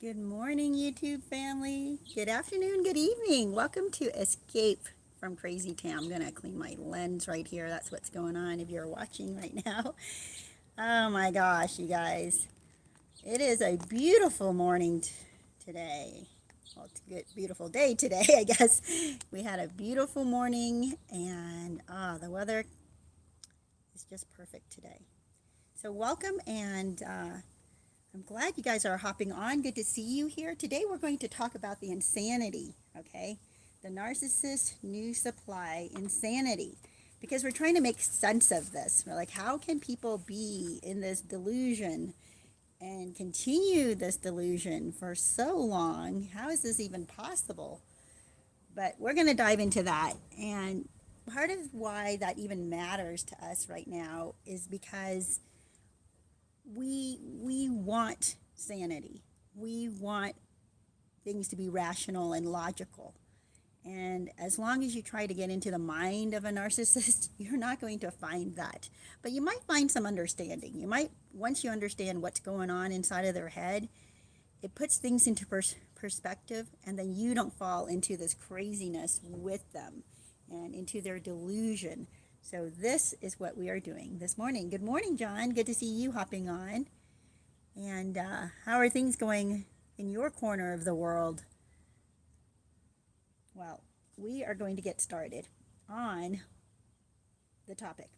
Good morning, YouTube family. Good afternoon, good evening. Welcome to Escape from Crazytown. I'm going to clean my lens right here. That's what's going on if you're watching right now. Oh my gosh, you guys. It is a beautiful morning today. Well, it's a good, beautiful day today, I guess. We had a beautiful morning and the weather is just perfect today. So, welcome and I'm glad you guys are hopping on. Good to see you here. Today we're going to talk about the insanity, okay? The narcissist new supply insanity. Because we're trying to make sense of this. We're like, how can people be in this delusion and continue this delusion for so long? How is this even possible? But we're going to dive into that. And part of why that even matters to us right now is because we want sanity. We want things to be rational and logical. And as long as you try to get into the mind of a narcissist, you're not going to find that. But you might find some understanding. You might, once you understand what's going on inside of their head, it puts things into perspective, and then you don't fall into this craziness with them and into their delusion. So this is what we are doing this morning. Good morning, John. Good to see you hopping on. And how are things going in your corner of the world? Well, we are going to get started on the topic.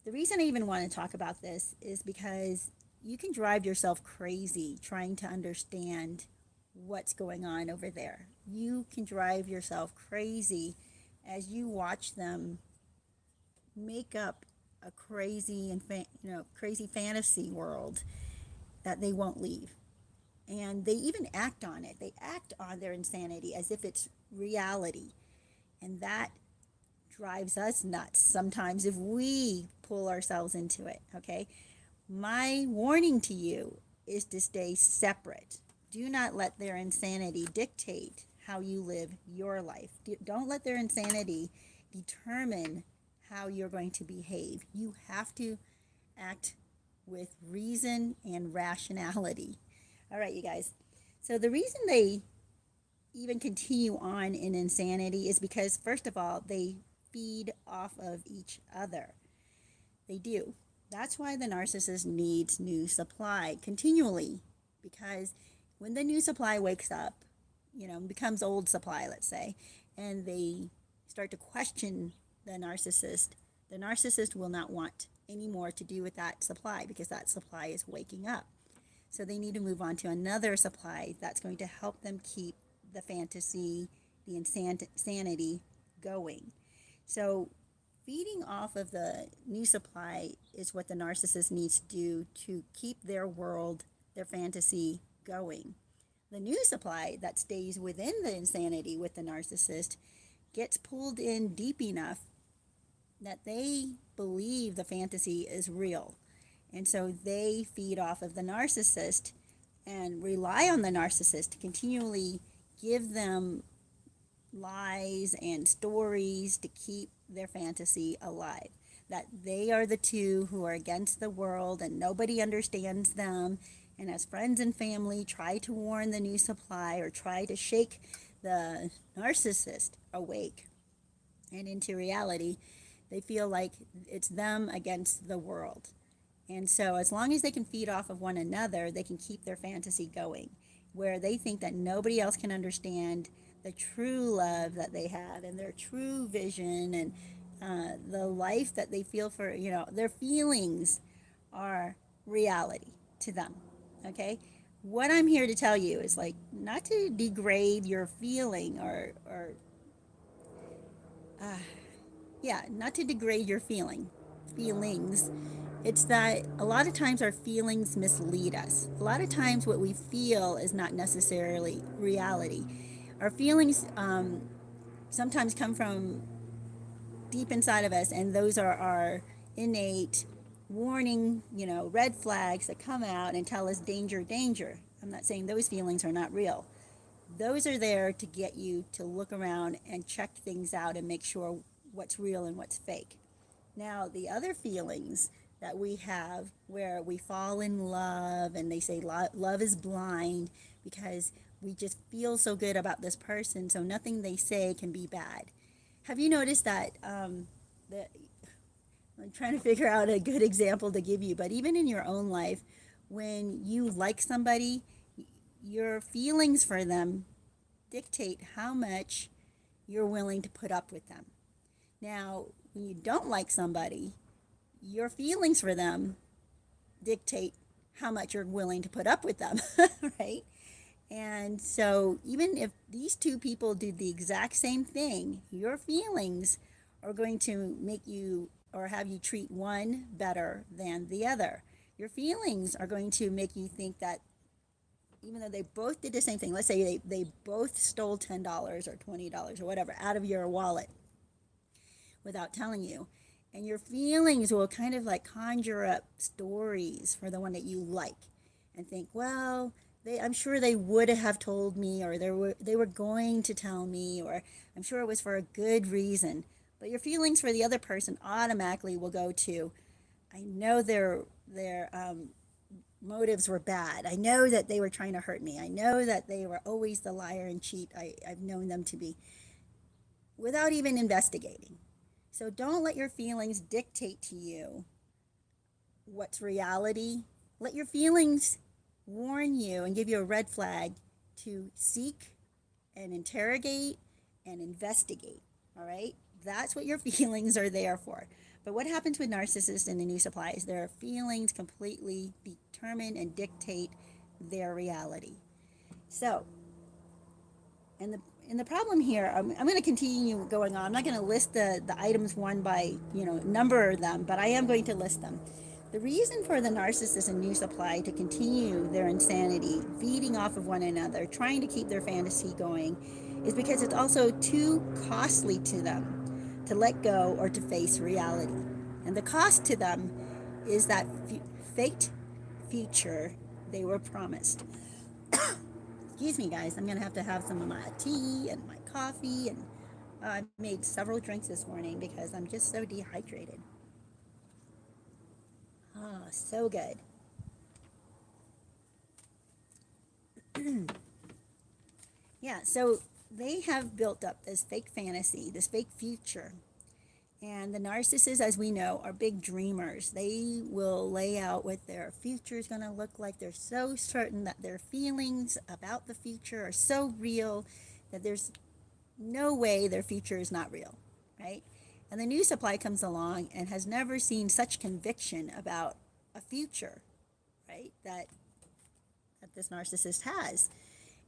The reason I even want to talk about this is because you can drive yourself crazy trying to understand what's going on over there. You can drive yourself crazy as you watch them make up a crazy and crazy fantasy world that they won't leave. And they even act on it. They act on their insanity as if it's reality. And that drives us nuts sometimes if we pull ourselves into it, okay? My warning to you is to stay separate. Do not let their insanity dictate how you live your life. Don't let their insanity determine how you're going to behave. You have to act with reason and rationality. All right, you guys. So the reason they even continue on in insanity is because, first of all, they feed off of each other. They do. That's why the narcissist needs new supply continually, because when the new supply wakes up, becomes old supply, let's say, and they start to question the narcissist will not want any more to do with that supply because that supply is waking up. So they need to move on to another supply that's going to help them keep the fantasy, the insanity going. So feeding off of the new supply is what the narcissist needs to do to keep their world, their fantasy going. The new supply that stays within the insanity with the narcissist gets pulled in deep enough that they believe the fantasy is real. And so they feed off of the narcissist and rely on the narcissist to continually give them lies and stories to keep their fantasy alive. That they are the two who are against the world and nobody understands them. And as friends and family try to warn the new supply or try to shake the narcissist awake and into reality, they feel like it's them against the world. And so as long as they can feed off of one another, they can keep their fantasy going, where they think that nobody else can understand the true love that they have and their true vision and the life that they feel for, their feelings are reality to them, okay? What I'm here to tell you is like not to degrade your feeling not to degrade your feelings. It's that a lot of times our feelings mislead us. A lot of times what we feel is not necessarily reality. Our feelings sometimes come from deep inside of us, and those are our innate warning, red flags that come out and tell us danger, danger. I'm not saying those feelings are not real. Those are there to get you to look around and check things out and make sure what's real and what's fake. Now, the other feelings that we have where we fall in love, and they say love is blind because we just feel so good about this person, so nothing they say can be bad. Have you noticed that? That I'm trying to figure out a good example to give you, but even in your own life, when you like somebody, your feelings for them dictate how much you're willing to put up with them. Now, when you don't like somebody, your feelings for them dictate how much you're willing to put up with them, right? And so, even if these two people do the exact same thing, your feelings are going to make you or have you treat one better than the other. Your feelings are going to make you think that even though they both did the same thing, let's say they both stole $10 or $20 or whatever out of your wallet without telling you. And your feelings will kind of like conjure up stories for the one that you like and think, well, I'm sure they would have told me, or they were going to tell me, or I'm sure it was for a good reason. But your feelings for the other person automatically will go to, I know their motives were bad. I know that they were trying to hurt me. I know that they were always the liar and cheat I've known them to be, without even investigating. So don't let your feelings dictate to you what's reality. Let your feelings warn you and give you a red flag to seek and interrogate and investigate. All right? That's what your feelings are there for. But what happens with narcissists in the new supply is their feelings completely determine and dictate their reality. So, and the problem here, I'm going to continue going on. I'm not going to list the items one by, number them, but I am going to list them. The reason for the narcissists in new supply to continue their insanity, feeding off of one another, trying to keep their fantasy going, is because it's also too costly to them to let go or to face reality. And the cost to them is that faked future they were promised. Excuse me, guys. I'm going to have some of my tea and my coffee. And I made several drinks this morning because I'm just so dehydrated. Ah, so good. Yeah, so they have built up this fake fantasy, this fake future. And the narcissists, as we know, are big dreamers. They will lay out what their future is going to look like. They're so certain that their feelings about the future are so real that there's no way their future is not real, right? And the new supply comes along and has never seen such conviction about a future, right, that this narcissist has.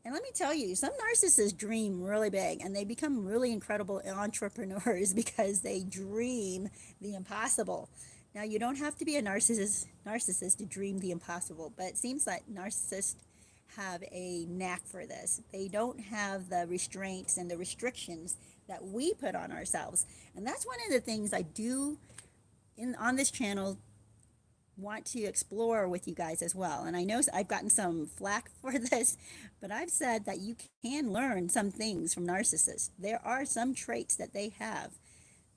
And let me tell you, some narcissists dream really big and they become really incredible entrepreneurs because they dream the impossible. Now, you don't have to be a narcissist to dream the impossible, but it seems that narcissists have a knack for this. They don't have the restraints and the restrictions that we put on ourselves. And that's one of the things I do on this channel want to explore with you guys as well. And I know I've gotten some flack for this, but I've said that you can learn some things from narcissists. There are some traits that they have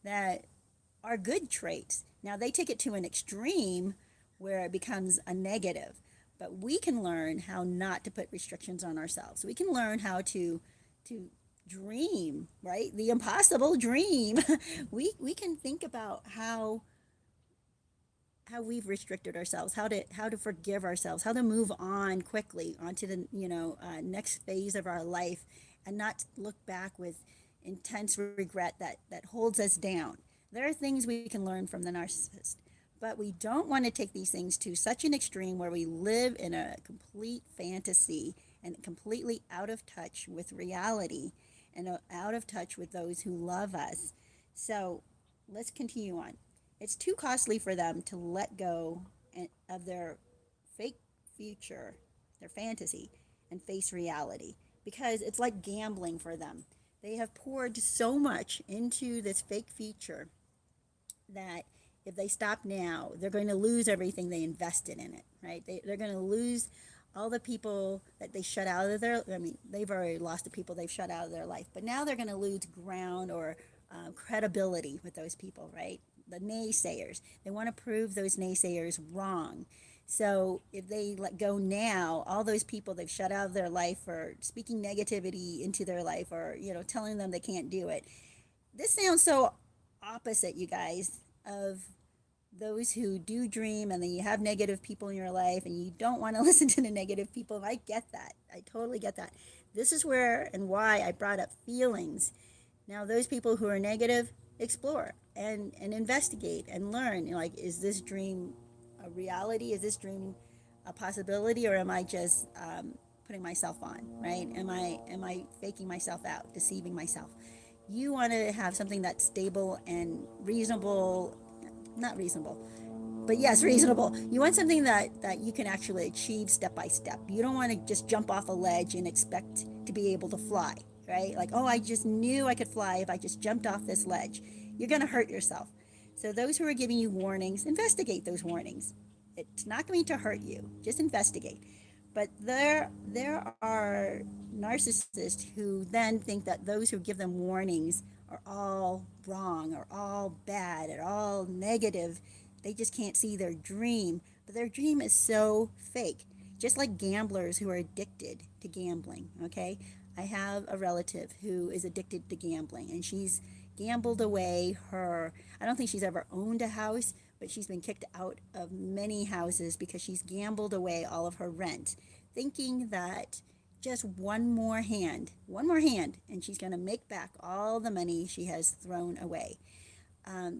that are good traits. Now, they take it to an extreme where it becomes a negative, but we can learn how not to put restrictions on ourselves. We can learn how to dream, right? The impossible dream. we can think about how we've restricted ourselves, how to forgive ourselves, how to move on quickly onto the next phase of our life, and not look back with intense regret that holds us down. There are things we can learn from the narcissist, but we don't want to take these things to such an extreme where we live in a complete fantasy and completely out of touch with reality and out of touch with those who love us. So let's continue on. It's too costly for them to let go of their fake future, their fantasy, and face reality, because it's like gambling for them. They have poured so much into this fake future that if they stop now, they're going to lose everything they invested in it, right? They're going to lose all the people that they shut out of they've already lost the people they've shut out of their life, but now they're going to lose ground or credibility with those people, right? the naysayers. They want to prove those naysayers wrong. So if they let go now, all those people they've shut out of their life for speaking negativity into their life, or telling them they can't do it. This sounds so opposite, you guys, of those who do dream, and then you have negative people in your life and you don't want to listen to the negative people. And I get that. I totally get that. This is where and why I brought up feelings. Now, those people who are negative, explore and investigate and learn. Like, is this dream a reality? Is this dream a possibility, or am I just putting myself on? Right? Am I faking myself out, deceiving myself? You want to have something that's stable and reasonable, not reasonable, but yes, reasonable. You want something that you can actually achieve step by step. You don't want to just jump off a ledge and expect to be able to fly, right? Like, oh, I just knew I could fly if I just jumped off this ledge. You're going to hurt yourself. So those who are giving you warnings, investigate those warnings. It's not going to hurt you. Just investigate. But there are narcissists who then think that those who give them warnings are all wrong, or all bad, or all negative. They just can't see their dream. But their dream is so fake. Just like gamblers who are addicted to gambling, okay? I have a relative who is addicted to gambling, and she's gambled away her, I don't think she's ever owned a house, but she's been kicked out of many houses because she's gambled away all of her rent, thinking that just one more hand, and she's going to make back all the money she has thrown away.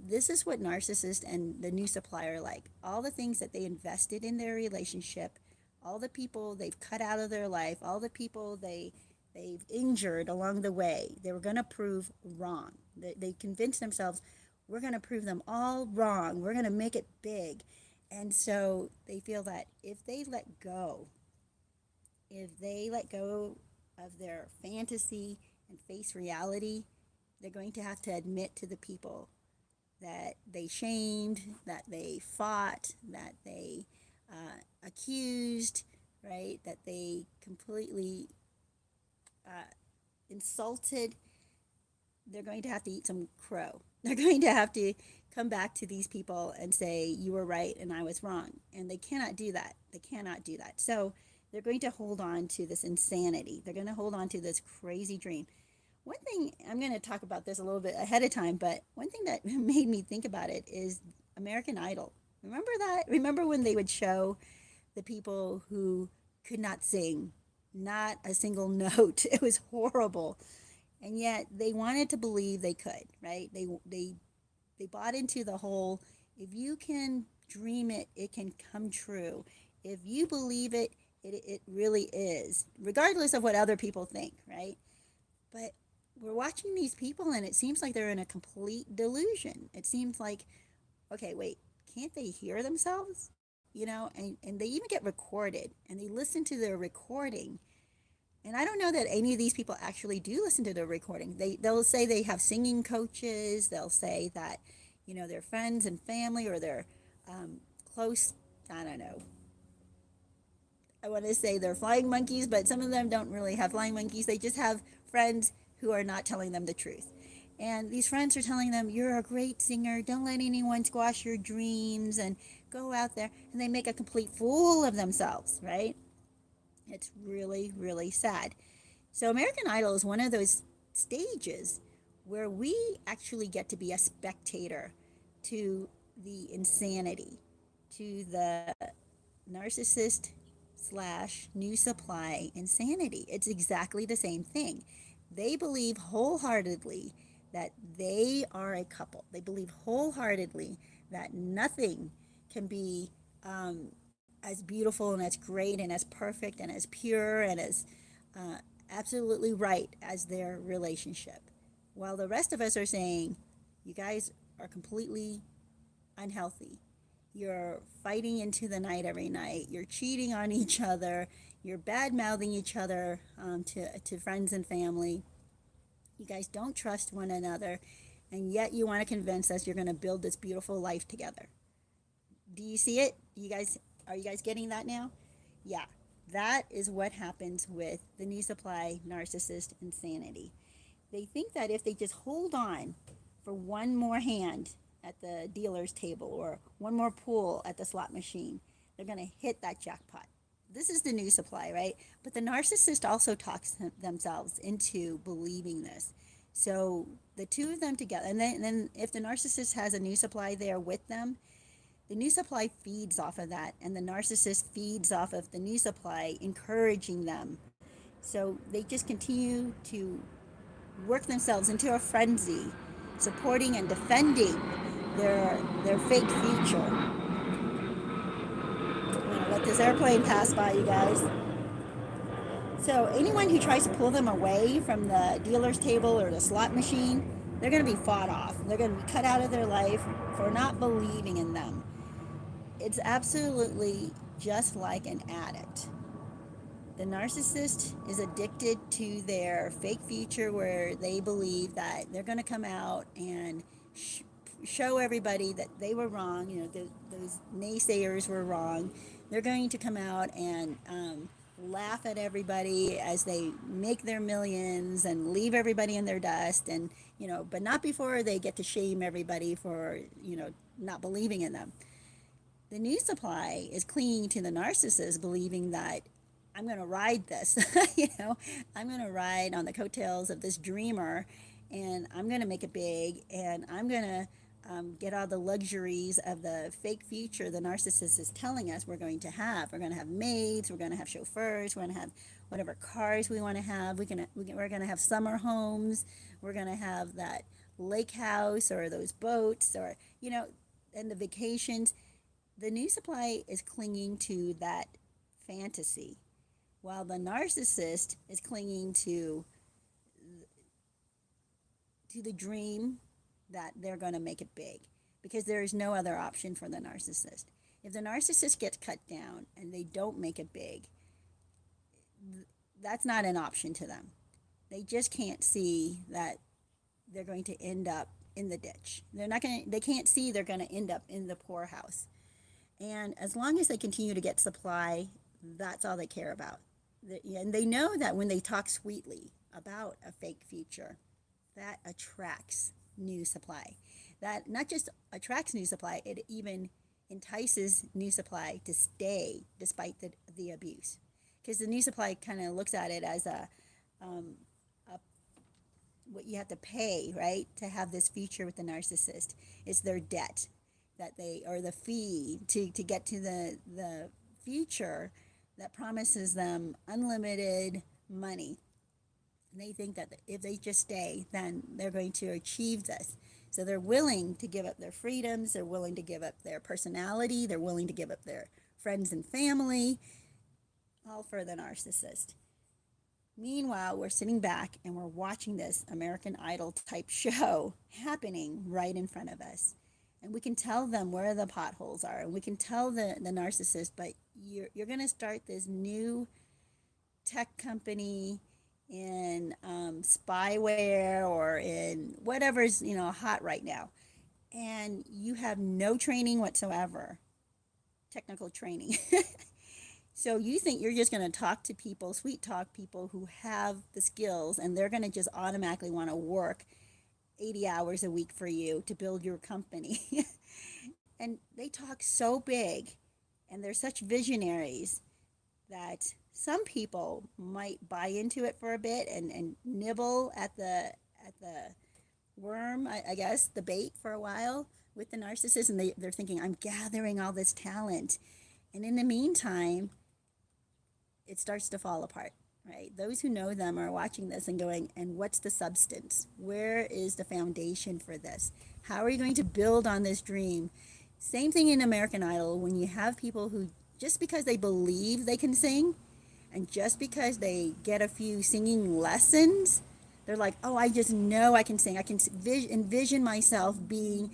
This is what narcissists and the new supplier are like. All the things that they invested in their relationship, all the people they've cut out of their life, all the people they've injured along the way, they were going to prove wrong. They convinced themselves, we're going to prove them all wrong. We're going to make it big. And so they feel that if they let go of their fantasy and face reality, they're going to have to admit to the people that they shamed, that they fought, that they accused, right? That they completely insulted. They're going to have to eat some crow. They're going to have to come back to these people and say, you were right and I was wrong. And they cannot do that. They cannot do that. So they're going to hold on to this insanity. They're going to hold on to this crazy dream. One thing, I'm going to talk about this a little bit ahead of time, but one thing that made me think about it is American Idol. Remember that? Remember when they would show the people who could not sing, not a single note? It was horrible. And yet they wanted to believe they could, right? They bought into the whole, if you can dream it, it can come true. If you believe it, it really is, regardless of what other people think, right? But we're watching these people and it seems like they're in a complete delusion. It seems like, okay, wait, can't they hear themselves? And they even get recorded and they listen to their recording. And I don't know that any of these people actually do listen to their recording. They'll say they have singing coaches. They'll say that, their friends and family, or their close, I don't know, I want to say they're flying monkeys, but some of them don't really have flying monkeys. They just have friends who are not telling them the truth. And these friends are telling them, you're a great singer. Don't let anyone squash your dreams, and go out there. And they make a complete fool of themselves, right? It's really, really sad. So American Idol is one of those stages where we actually get to be a spectator to the insanity, to the narcissist slash new supply insanity. It's exactly the same thing. They believe wholeheartedly that they are a couple. They believe wholeheartedly that nothing can be as beautiful and as great and as perfect and as pure and as absolutely right as their relationship. While the rest of us are saying, you guys are completely unhealthy. You're fighting into the night every night. You're cheating on each other. You're bad mouthing each other to friends and family. You guys don't trust one another. And yet you want to convince us you're going to build this beautiful life together. Do you see it? Are you guys getting that now? Yeah, that is what happens with the new supply narcissist insanity. They think that if they just hold on for one more hand, at the dealer's table or one more pull at the slot machine, they're going to hit that jackpot. This is the new supply, right? But the narcissist also talks themselves into believing this. So the two of them together, and then if the narcissist has a new supply there with them, the new supply feeds off of that, and the narcissist feeds off of the new supply, encouraging them. So they just continue to work themselves into a frenzy, supporting and defending their fake future. I'm gonna let this airplane pass by, you guys. So anyone who tries to pull them away from the dealer's table or the slot machine, they're going to be fought off. They're going to be cut out of their life for not believing in them. It's absolutely just like an addict. The narcissist is addicted to their fake future where they believe that they're going to come out and show everybody that they were wrong. You know, those naysayers were wrong. They're going to come out and laugh at everybody as they make their millions and leave everybody in their dust, and but not before they get to shame everybody for not believing in them. The new supply is clinging to the narcissist, believing that I'm going to ride this. I'm going to ride on the coattails of this dreamer, and I'm going to make it big, and I'm going to get all the luxuries of the fake future the narcissist is telling us we're going to have. We're going to have maids, we're going to have chauffeurs, we're going to have whatever cars we want to have. We're going to have summer homes. We're going to have that lake house or those boats, or and the vacations. The new supply is clinging to that fantasy, while the narcissist is clinging to the dream that they're going to make it big, because there is no other option for the narcissist. If the narcissist gets cut down and they don't make it big, that's not an option to them. They just can't see that they're going to end up in the ditch. They can't see they're going to end up in the poorhouse. And as long as they continue to get supply, that's all they care about. And they know that when they talk sweetly about a fake future, that attracts new supply. That not just attracts new supply, it even entices new supply to stay despite the abuse. Because the new supply kind of looks at it as a what you have to pay, right, to have this future with the narcissist. It's their debt or the fee to get to the future that promises them unlimited money. And they think that if they just stay, then they're going to achieve this. So they're willing to give up their freedoms, they're willing to give up their personality, they're willing to give up their friends and family, all for the narcissist. Meanwhile, we're sitting back and we're watching this American Idol type show happening right in front of us. And we can tell them where the potholes are, and we can tell the narcissist, but you're going to start this new tech company in spyware or in whatever's hot right now, and you have no training whatsoever, technical training. So you think you're just going to talk to people, sweet talk people who have the skills, and they're going to just automatically want to work 80 hours a week for you to build your company. And they talk so big, and they're such visionaries that some people might buy into it for a bit and nibble at the worm, I guess, the bait for a while with the narcissist. And they're thinking, I'm gathering all this talent. And in the meantime, it starts to fall apart, right? Those who know them are watching this and going, and what's the substance? Where is the foundation for this? How are you going to build on this dream? Same thing in American Idol, when you have people who, just because they believe they can sing, and just because they get a few singing lessons, they're like, oh, I just know I can sing. I can envision myself being,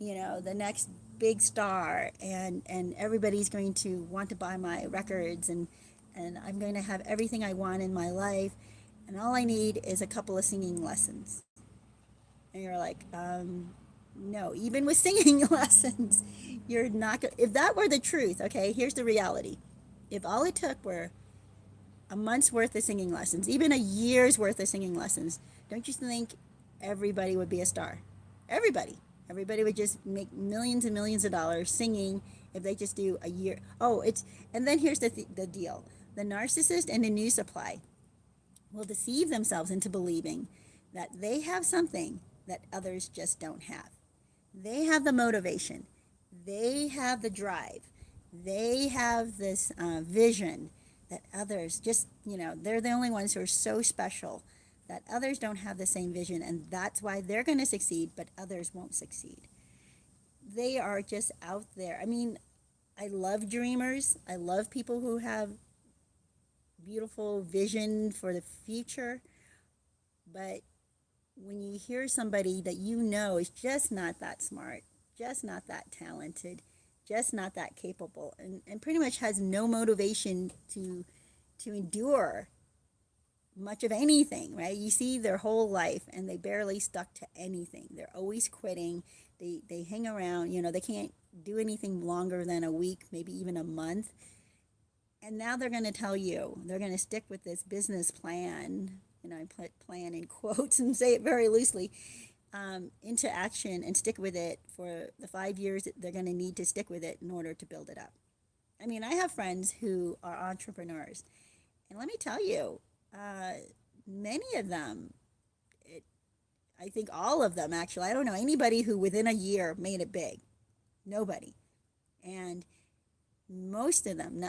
the next big star, and everybody's going to want to buy my records, and I'm going to have everything I want in my life, and all I need is a couple of singing lessons. And you're like, no, even with singing lessons, you're not going to. If that were the truth, okay, here's the reality. If all it took were a month's worth of singing lessons, even a year's worth of singing lessons, don't you think everybody would be a star? Everybody. Everybody would just make millions and millions of dollars singing if they just do a year. Oh, it's and then here's the deal: the narcissist and the new supply will deceive themselves into believing that they have something that others just don't have. They have the motivation, they have the drive, they have this vision that others just, they're the only ones who are so special that others don't have the same vision, and that's why they're going to succeed, but others won't succeed. They are just out there. I mean, I love dreamers. I love people who have beautiful vision for the future, but when you hear somebody that you know is just not that smart, just not that talented, just not that capable, and pretty much has no motivation to endure much of anything, right? You see their whole life and they barely stuck to anything. They're always quitting. They hang around, they can't do anything longer than a week, maybe even a month. And now they're going to tell you, they're going to stick with this business plan, I put plan in quotes and say it very loosely, into action and stick with it for the 5 years that they're going to need to stick with it in order to build it up. I mean, I have friends who are entrepreneurs, and let me tell you, many of them, I think all of them actually, I don't know anybody who within a year made it big. Nobody. And most of them,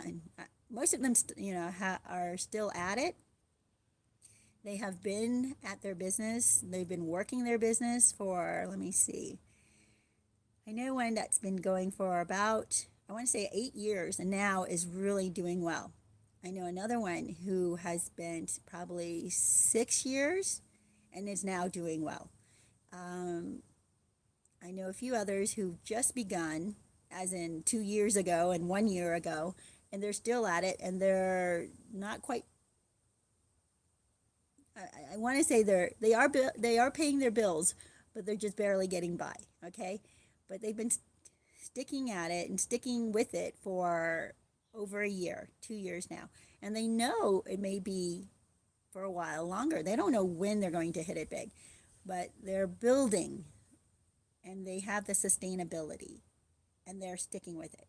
are still at it. They have been at their business. They've been working their business for, let me see. I know one that's been going for about, I want to say 8 years, and now is really doing well. I know another one who has spent probably 6 years and is now doing well. I know a few others who've just begun, as in 2 years ago and 1 year ago, and they're still at it, and they're not quite. I want to say they are paying their bills, but they're just barely getting by. Okay, but they've been sticking at it and sticking with it for over a year, 2 years now, and they know it may be for a while longer. They don't know when they're going to hit it big, but they're building, and they have the sustainability, and they're sticking with it.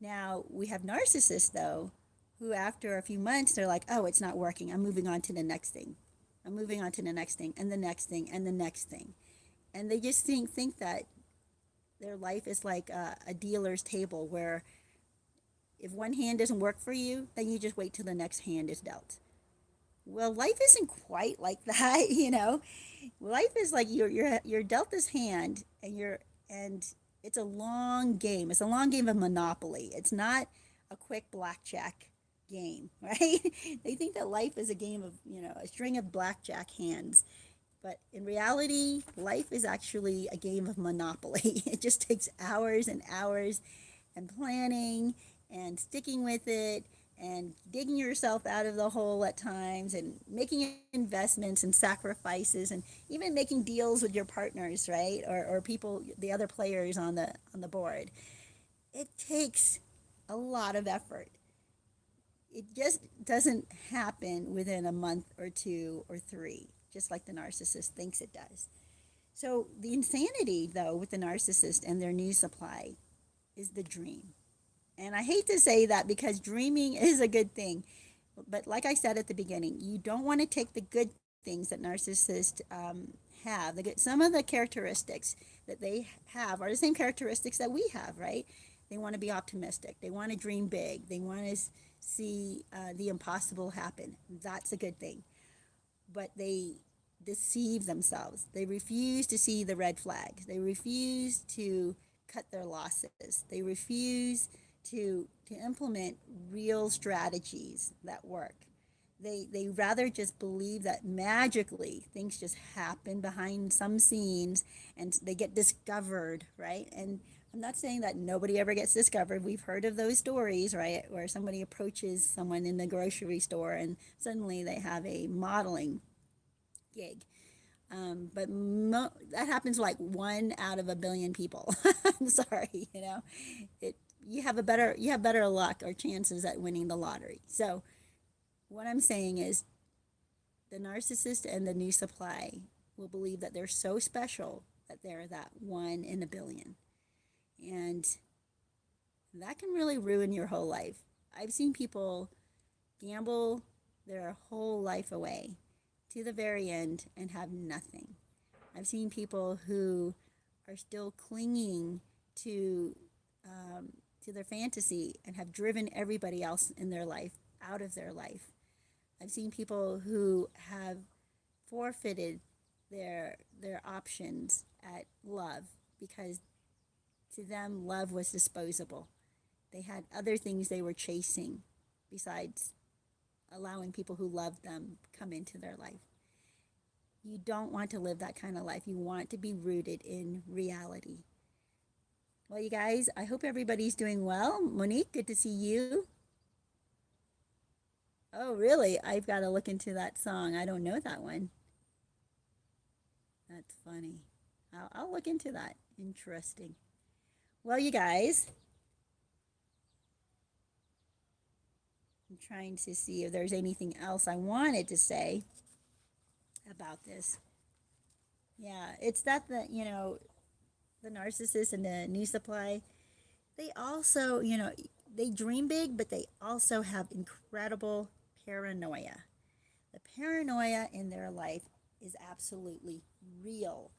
Now, we have narcissists, though, who after a few months, they're like, oh, it's not working. I'm moving on to the next thing. I'm moving on to the next thing, and the next thing, and the next thing. And they just think that their life is like a dealer's table where if one hand doesn't work for you, then you just wait till the next hand is dealt. Well, life isn't quite like that. Life is like you're dealt this hand, and it's a long game. It's a long game of Monopoly. It's not a quick blackjack game, right? They think that life is a game of, a string of blackjack hands. But in reality, life is actually a game of Monopoly. It just takes hours and hours and planning and sticking with it and digging yourself out of the hole at times and making investments and sacrifices and even making deals with your partners, right? Or people, the other players on the board. It takes a lot of effort. It just doesn't happen within a month or 2 or 3, just like the narcissist thinks it does. So the insanity, though, with the narcissist and their new supply is the dream. And I hate to say that because dreaming is a good thing. But like I said at the beginning, you don't want to take the good things that narcissists have. Some of the characteristics that they have are the same characteristics that we have, right? They want to be optimistic. They want to dream big. They want to see the impossible happen. That's a good thing. But they deceive themselves. They refuse to see the red flags. They refuse to cut their losses. They refuse to implement real strategies that work. They rather just believe that magically things just happen behind some scenes and they get discovered, right? And I'm not saying that nobody ever gets discovered. We've heard of those stories, right, where somebody approaches someone in the grocery store and suddenly they have a modeling gig. But that happens like 1 out of a billion people. I'm sorry, you have better luck or chances at winning the lottery. So what I'm saying is the narcissist and the new supply will believe that they're so special that they're that one in a billion. And that can really ruin your whole life. I've seen people gamble their whole life away to the very end and have nothing. I've seen people who are still clinging to to their fantasy and have driven everybody else in their life out of their life. I've seen people who have forfeited their options at love because to them love was disposable. They had other things they were chasing besides allowing people who loved them come into their life. You don't want to live that kind of life. You want to be rooted in reality. Well, you guys, I hope everybody's doing well. Monique, good to see you. Oh, really? I've got to look into that song. I don't know that one. That's funny. I'll look into that. Interesting. Well, you guys, I'm trying to see if there's anything else I wanted to say about this. Yeah, it's that the narcissist and the new supply, they also, they dream big, but they also have incredible paranoia. The paranoia in their life is absolutely real,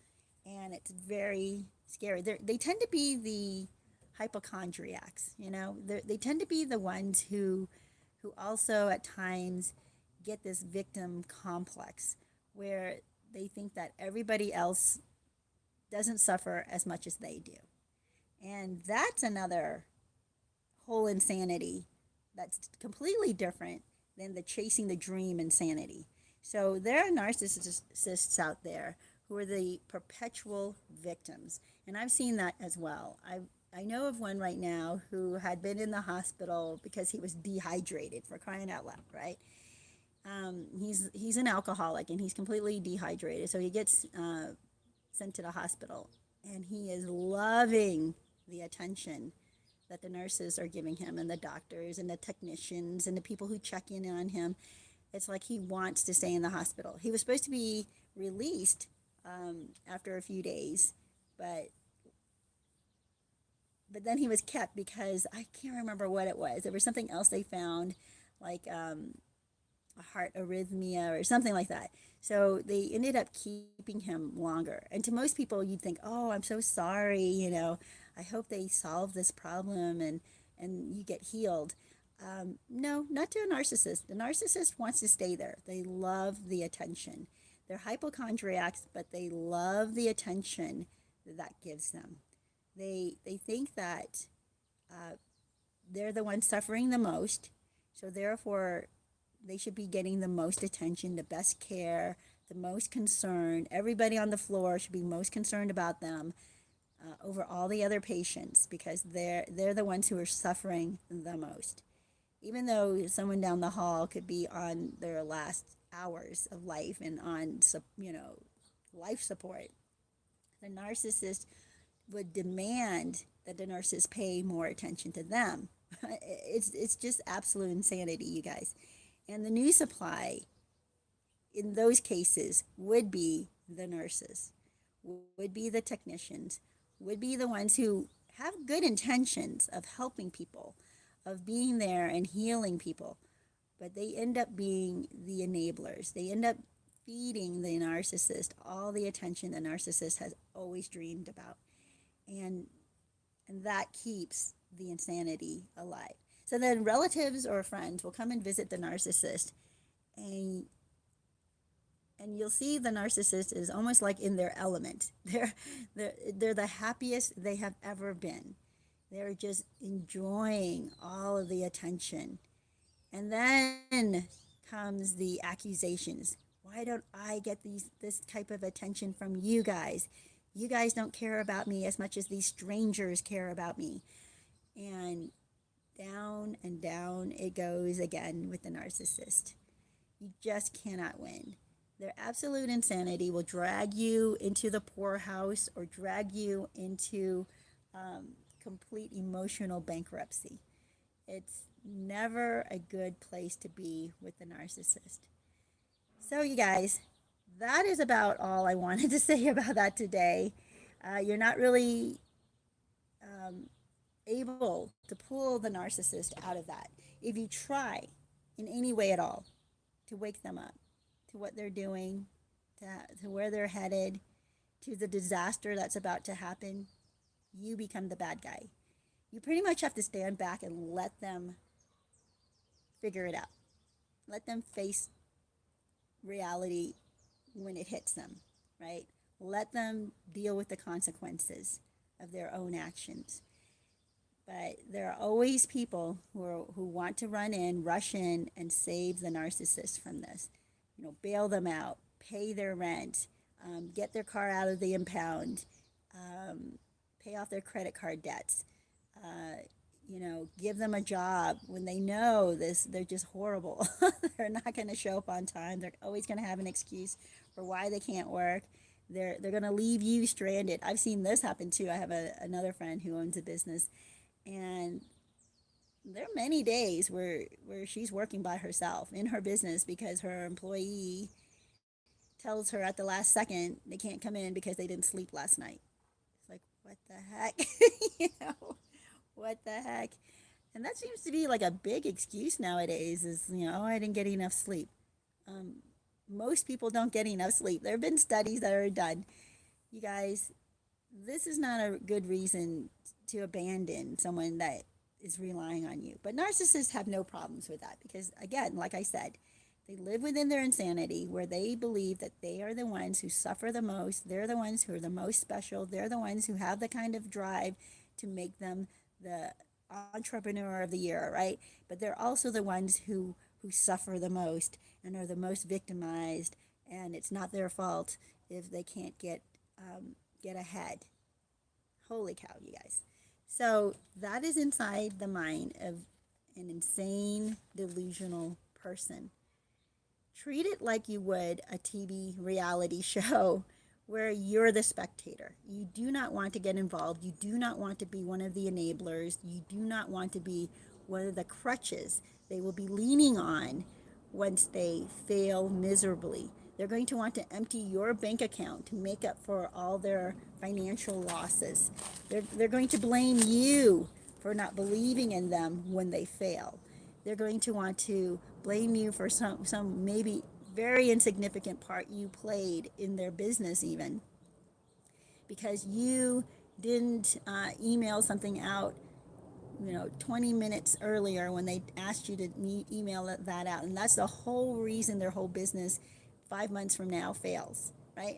and it's very scary. They tend to be the hypochondriacs, they tend to be the ones who also at times get this victim complex where they think that everybody else doesn't suffer as much as they do. And that's another whole insanity that's completely different than the chasing the dream insanity. So there are narcissists out there who are the perpetual victims. And I've seen that as well. I know of one right now who had been in the hospital because he was dehydrated, for crying out loud, right? He's an alcoholic and he's completely dehydrated, so he gets sent to the hospital, and he is loving the attention that the nurses are giving him, and the doctors and the technicians and the people who check in on him. It's like he wants to stay in the hospital. He was supposed to be released after a few days, but then he was kept because I can't remember what it was. There was something else they found, like a heart arrhythmia or something like that. So they ended up keeping him longer. And to most people, you'd think, "Oh, I'm so sorry. I hope they solve this problem and you get healed." No, not to a narcissist. The narcissist wants to stay there. They love the attention. They're hypochondriacs, but they love the attention that gives them. They think that uh, they're the ones suffering the most, so therefore they should be getting the most attention, the best care, the most concern. Everybody on the floor should be most concerned about them over all the other patients because they're the ones who are suffering the most. Even though someone down the hall could be on their last hours of life and on life support, the narcissist would demand that the nurses pay more attention to them. It's just absolute insanity, you guys. And the new supply in those cases would be the nurses, would be the technicians, would be the ones who have good intentions of helping people, of being there and healing people, but they end up being the enablers. They end up feeding the narcissist all the attention the narcissist has always dreamed about. And that keeps the insanity alive. So then relatives or friends will come and visit the narcissist, and you'll see the narcissist is almost like in their element. They're the happiest they have ever been. They're just enjoying all of the attention. And then comes the accusations. Why don't I get this type of attention from you guys? You guys don't care about me as much as these strangers care about me. And down it goes again with the narcissist. You just cannot win. Their absolute insanity will drag you into the poorhouse or drag you into complete emotional bankruptcy. It's never a good place to be with the narcissist. So, you guys, that is about all I wanted to say about that today. You're not really um, able to pull the narcissist out of that. If you try in any way at all to wake them up to what they're doing, to where they're headed, to the disaster that's about to happen, you become the bad guy. You pretty much have to stand back and let them figure it out. Let them face reality when it hits them, right? Let them deal with the consequences of their own actions. But there are always people who want to run in, rush in, and save the narcissist from this. Bail them out, pay their rent, get their car out of the impound, um, pay off their credit card debts, give them a job when they know this, they're just horrible. They're not going to show up on time. They're always going to have an excuse for why they can't work. They're going to leave you stranded. I've seen this happen too. I have another friend who owns a business, and there are many days where she's working by herself in her business because her employee tells her at the last second they can't come in because they didn't sleep last night. It's like, what the heck? you know, what the heck? And that seems to be like a big excuse nowadays is, oh, I didn't get enough sleep. Um, Most people don't get enough sleep. There have been studies that are done. You guys, this is not a good reason to abandon someone that is relying on you. But narcissists have no problems with that because, again, like I said, they live within their insanity where they believe that they are the ones who suffer the most. They're the ones who are the most special. They're the ones who have the kind of drive to make them the entrepreneur of the year, right? But they're also the ones who suffer the most and are the most victimized, and it's not their fault if they can't get ahead. Holy cow, you guys. So that is inside the mind of an insane, delusional person. Treat it like you would a TV reality show where you're the spectator. You do not want to get involved. You do not want to be one of the enablers. You do not want to be one of the crutches they will be leaning on once they fail miserably. They're going to want to empty your bank account to make up for all their financial losses. They're going to blame you for not believing in them when they fail. They're going to want to blame you for some maybe very insignificant part you played in their business, even because you didn't email something out 20 minutes earlier when they asked you to email that out. And that's the whole reason their whole business 5 months from now fails, right?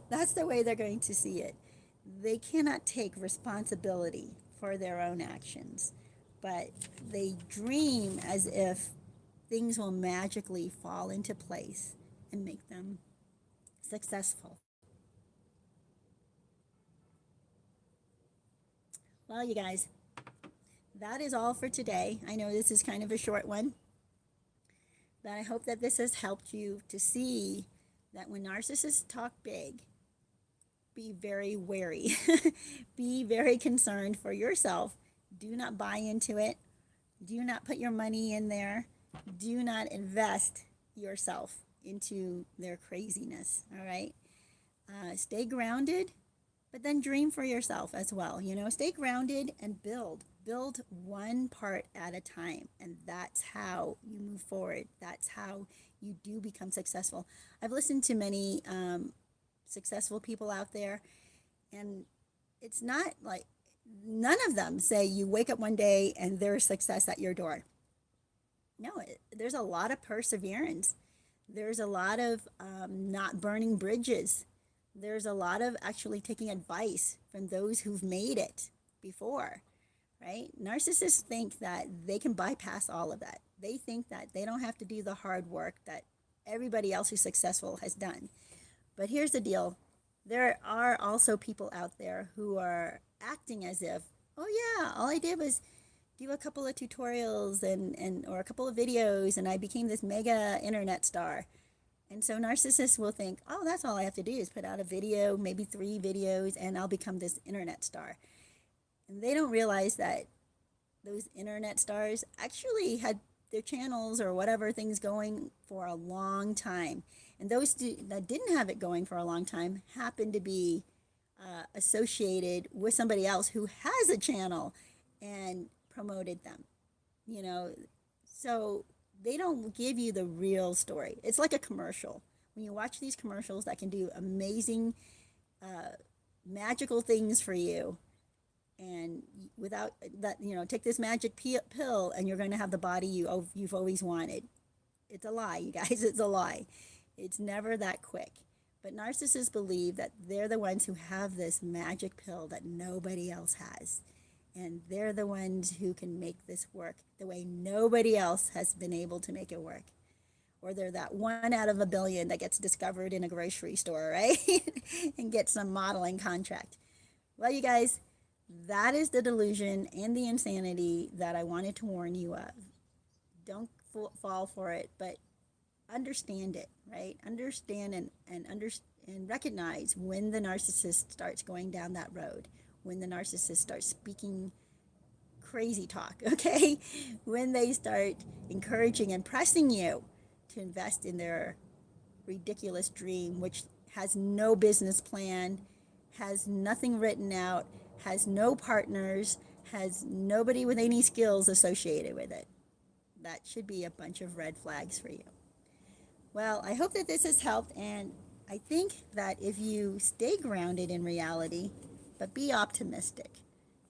That's the way they're going to see it. They cannot take responsibility for their own actions, but they dream as if things will magically fall into place and make them successful. Well, you guys, that is all for today. I know this is kind of a short one, but I hope that this has helped you to see that when narcissists talk big, be very wary. Be very concerned for yourself. Do not buy into it. Do not put your money in there. Do not invest yourself into their craziness. All right. Stay grounded, but then dream for yourself as well. Stay grounded and build one part at a time, and that's how you move forward. That's how you do become successful. I've listened to many successful people out there, and it's not like none of them say you wake up one day and there's success at your door. No, there's a lot of perseverance. There's a lot of not burning bridges. There's a lot of actually taking advice from those who've made it before, right? Narcissists think that they can bypass all of that. They think that they don't have to do the hard work that everybody else who's successful has done. But here's the deal. There are also people out there who are acting as if, oh yeah, all I did was do a couple of tutorials and or a couple of videos and I became this mega internet star. And so narcissists will think, oh, that's all I have to do is put out a video, maybe 3 videos, and I'll become this internet star. And they don't realize that those internet stars actually had their channels or whatever things going for a long time. And those that didn't have it going for a long time happened to be associated with somebody else who has a channel and promoted them, you know. So they don't give you the real story. It's like a commercial. When you watch these commercials that can do amazing, magical things for you, and without that, take this magic pill and you're going to have the body you've always wanted. It's a lie, you guys. It's a lie. It's never that quick. But narcissists believe that they're the ones who have this magic pill that nobody else has. And they're the ones who can make this work the way nobody else has been able to make it work. Or they're that one out of a billion that gets discovered in a grocery store, right? And gets some modeling contract. Well, you guys, that is the delusion and the insanity that I wanted to warn you of. Don't fall for it, but understand it, right? Understand and recognize when the narcissist starts going down that road, when the narcissist starts speaking crazy talk, okay? When they start encouraging and pressing you to invest in their ridiculous dream, which has no business plan, has nothing written out, has no partners, has nobody with any skills associated with it. That should be a bunch of red flags for you. Well, I hope that this has helped, and I think that if you stay grounded in reality, but be optimistic.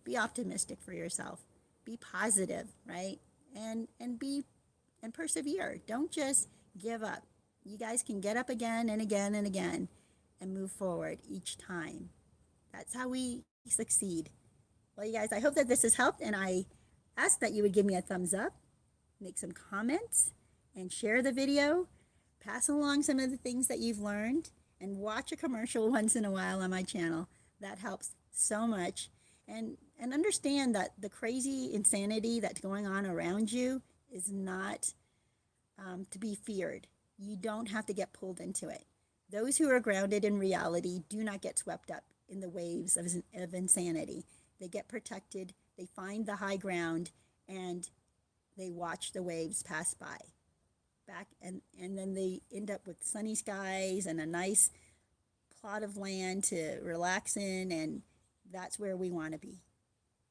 Be optimistic for yourself. Be positive, right? And persevere. Don't just give up. You guys can get up again and again and again and move forward each time. That's how we succeed. Well, you guys, I hope that this has helped, and I ask that you would give me a thumbs up, make some comments, and share the video. Pass along some of the things that you've learned, and watch a commercial once in a while on my channel. That helps so much. And understand that the crazy insanity that's going on around you is not to be feared. You don't have to get pulled into it. Those who are grounded in reality do not get swept up in the waves of insanity. They get protected, they find the high ground, and they watch the waves pass by. And then they end up with sunny skies and a nice plot of land to relax in, and that's where we want to be.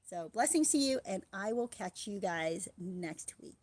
So blessings to you, and I will catch you guys next week.